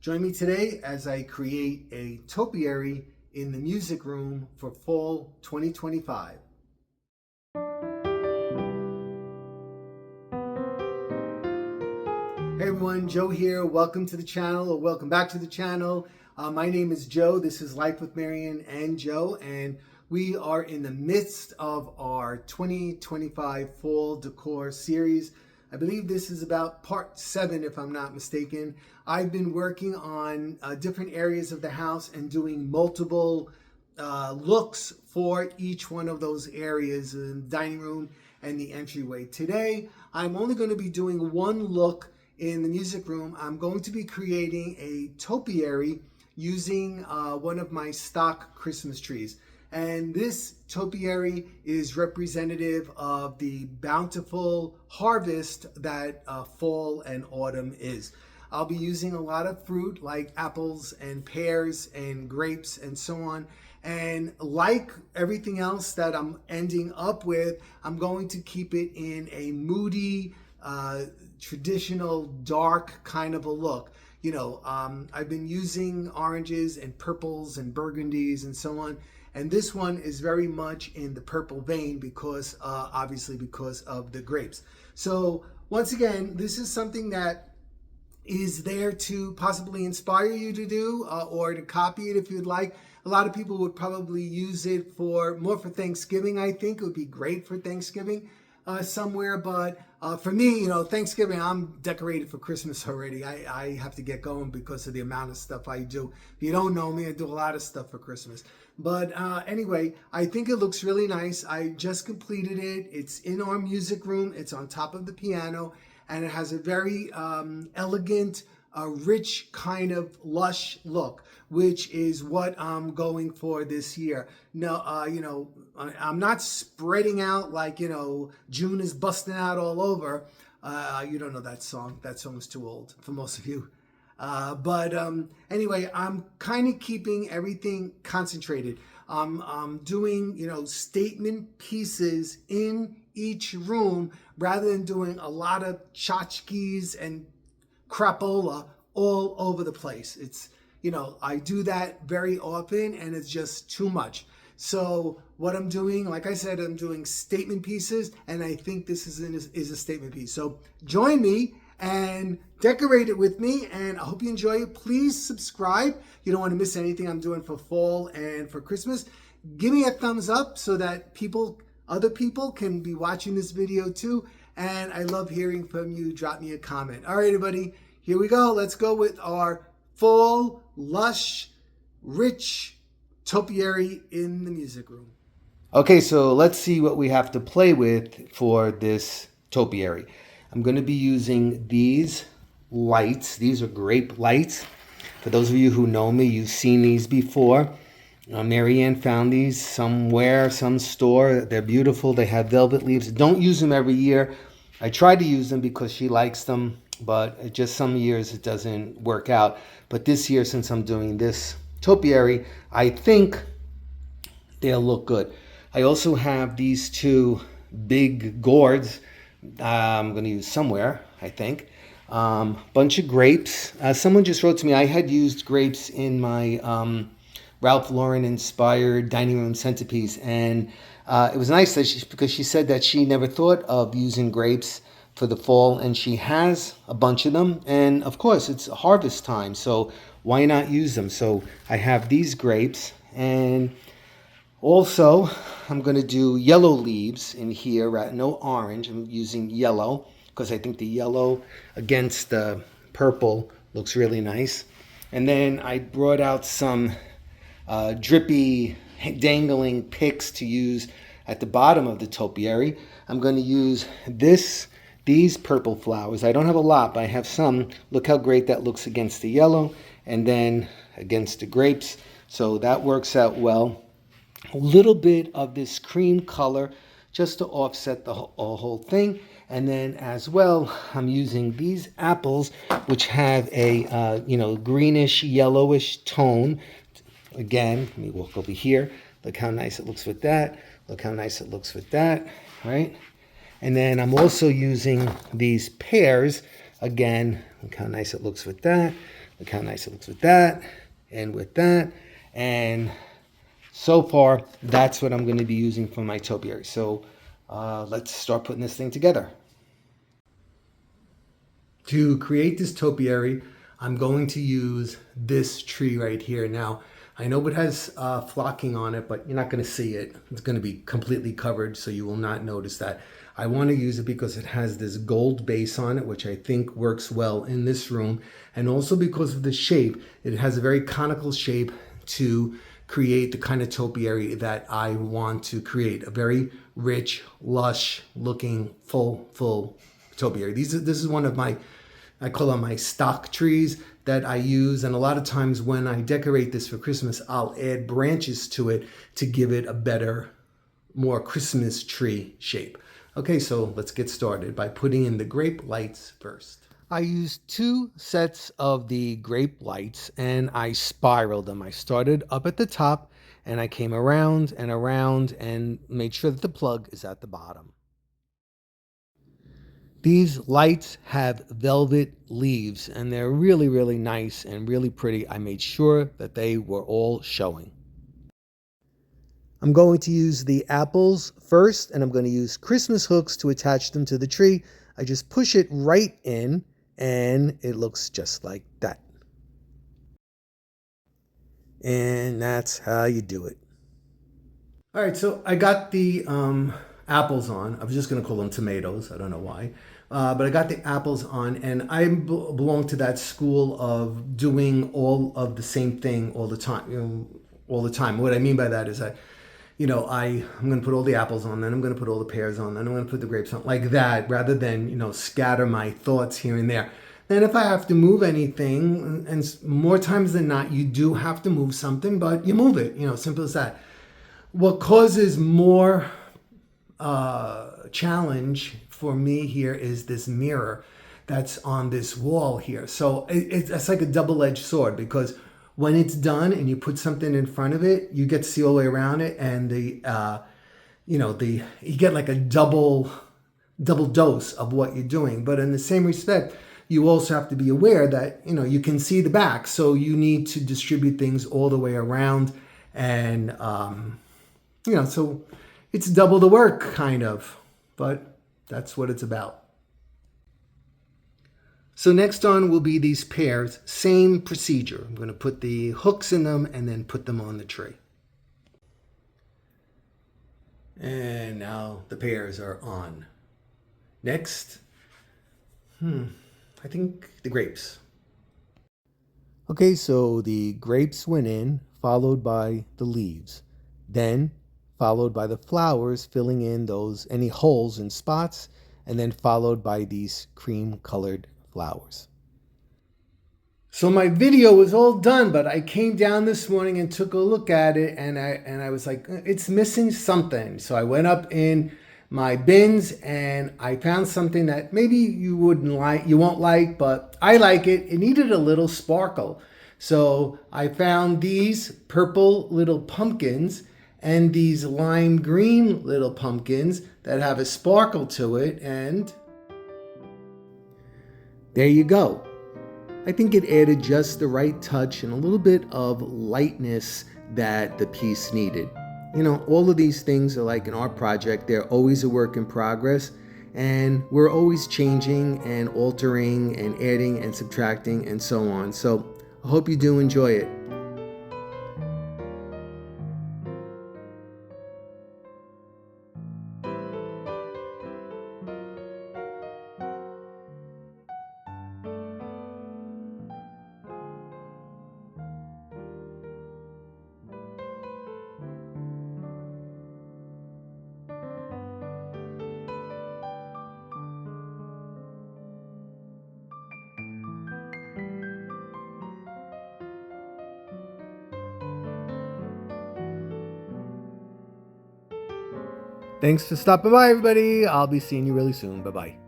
Join me today as I create a topiary in the music room for fall 2025. Hey everyone, Joe here. Welcome to the channel, or welcome back to the channel. My name is Joe. This is Life with Marian and Joe, and we are in the midst of our 2025 Fall Decor Series. I believe this is about part 7, if I'm not mistaken. I've been working on different areas of the house and doing multiple looks for each one of those areas in the dining room and the entryway. Today, I'm only going to be doing one look in the music room. I'm going to be creating a topiary using one of my stock Christmas trees. And this topiary is representative of the bountiful harvest that fall and autumn is. I'll be using a lot of fruit like apples and pears and grapes and so on. And like everything else that I'm ending up with, I'm going to keep it in a moody, traditional, dark kind of a look. You know, I've been using oranges and purples and burgundies and so on. And this one is very much in the purple vein because, obviously, because of the grapes. So once again, this is something that is there to possibly inspire you to do or to copy it if you'd like. A lot of people would probably use it more for Thanksgiving. I think it would be great for Thanksgiving somewhere. But for me, you know, Thanksgiving, I'm decorated for Christmas already. I have to get going because of the amount of stuff I do. If you don't know me, I do a lot of stuff for Christmas. But anyway, I think it looks really nice. I just completed it. It's in our music room. It's on top of the piano, and it has a very elegant, rich kind of lush look, which is what I'm going for this year. No, you know, I'm not spreading out like, you know, June is busting out all over. You don't know that song. That song is too old for most of you. But anyway, I'm kind of keeping everything concentrated. I'm doing, you know, statement pieces in each room rather than doing a lot of tchotchkes and crapola all over the place. It's, you know, I do that very often and it's just too much. So what I'm doing, like I said, I'm doing statement pieces, and I think this is a statement piece. So join me and decorate it with me, and I hope you enjoy it. Please subscribe. You don't want to miss anything I'm doing for fall and for Christmas. Give me a thumbs up so that other people can be watching this video too. And I love hearing from you. Drop me a comment. All right, everybody, here we go. Let's go with our fall, lush, rich topiary in the music room. Okay, so let's see what we have to play with for this topiary. I'm going to be using these lights. These are grape lights. For those of you who know me, you've seen these before. Marianne found these somewhere, some store. They're beautiful. They have velvet leaves. Don't use them every year. I try to use them because she likes them, but just some years it doesn't work out. But this year, since I'm doing this topiary, I think they'll look good. I also have these two big gourds I'm going to use somewhere, I think. Bunch of grapes. Someone just wrote to me, I had used grapes in my Ralph Lauren inspired dining room centerpiece, and it was nice that because she said that she never thought of using grapes for the fall, and she has a bunch of them, and of course it's harvest time, so why not use them? So I have these grapes, and also I'm going to do yellow leaves in here, no orange. I'm using yellow because I think the yellow against the purple looks really nice. And then I brought out some drippy dangling picks to use at the bottom of the topiary. I'm going to use these purple flowers. I don't have a lot, but I have some. Look how great that looks against the yellow and then against the grapes. So that works out well. A little bit of this cream color just to offset the whole thing. And then as well, I'm using these apples, which have a greenish, yellowish tone. Again, let me walk over here. Look how nice it looks with that. Look how nice it looks with that, right? And then I'm also using these pears. Again, look how nice it looks with that. Look how nice it looks with that and with that. And so far, that's what I'm going to be using for my topiary. So let's start putting this thing together. To create this topiary, I'm going to use this tree right here. Now, I know it has flocking on it, but you're not going to see it. It's going to be completely covered, so you will not notice that. I want to use it because it has this gold base on it, which I think works well in this room. And also because of the shape, it has a very conical shape to create the kind of topiary that I want to create. A very rich, lush looking, full topiary. This is one of my, I call them my stock trees that I use. And a lot of times when I decorate this for Christmas, I'll add branches to it to give it a better, more Christmas tree shape. Okay, so let's get started by putting in the grape lights first. I used 2 sets of the grape lights and I spiraled them. I started up at the top and I came around and around and made sure that the plug is at the bottom. These lights have velvet leaves and they're really nice and really pretty. I made sure that they were all showing. I'm going to use the apples first, and I'm going to use Christmas hooks to attach them to the tree. I just push it right in, and it looks just like that. And that's how you do it. All right, so I got the apples on. I was just going to call them tomatoes. I don't know why. But I got the apples on, and I belong to that school of doing all of the same thing all the time. All the time. What I mean by that is I'm going to put all the apples on, then I'm going to put all the pears on, then I'm going to put the grapes on, like that, rather than, scatter my thoughts here and there. Then if I have to move anything, and more times than not, you do have to move something, but you move it, simple as that. What causes more challenge for me here is this mirror that's on this wall here. So it's like a double-edged sword, because when it's done and you put something in front of it, you get to see all the way around it, and you get like a double dose of what you're doing. But in the same respect, you also have to be aware that you can see the back, so you need to distribute things all the way around, and so it's double the work, kind of, but that's what it's about. So next on will be these pears, same procedure. I'm going to put the hooks in them and then put them on the tree. And now the pears are on. Next, I think the grapes. Okay, so the grapes went in, followed by the leaves. Then followed by the flowers, filling in any holes and spots, and then followed by these cream-colored flowers. So my video was all done, but I came down this morning and took a look at it, and I was like, it's missing something. So I went up in my bins and I found something that maybe you won't like, but I like it. It needed a little sparkle. So I found these purple little pumpkins and these lime green little pumpkins that have a sparkle to it, and there you go. I think it added just the right touch and a little bit of lightness that the piece needed. All of these things are like an art project. They're always a work in progress, and we're always changing and altering and adding and subtracting and so on. So I hope you do enjoy it. Thanks for stopping by, everybody. I'll be seeing you really soon. Bye-bye.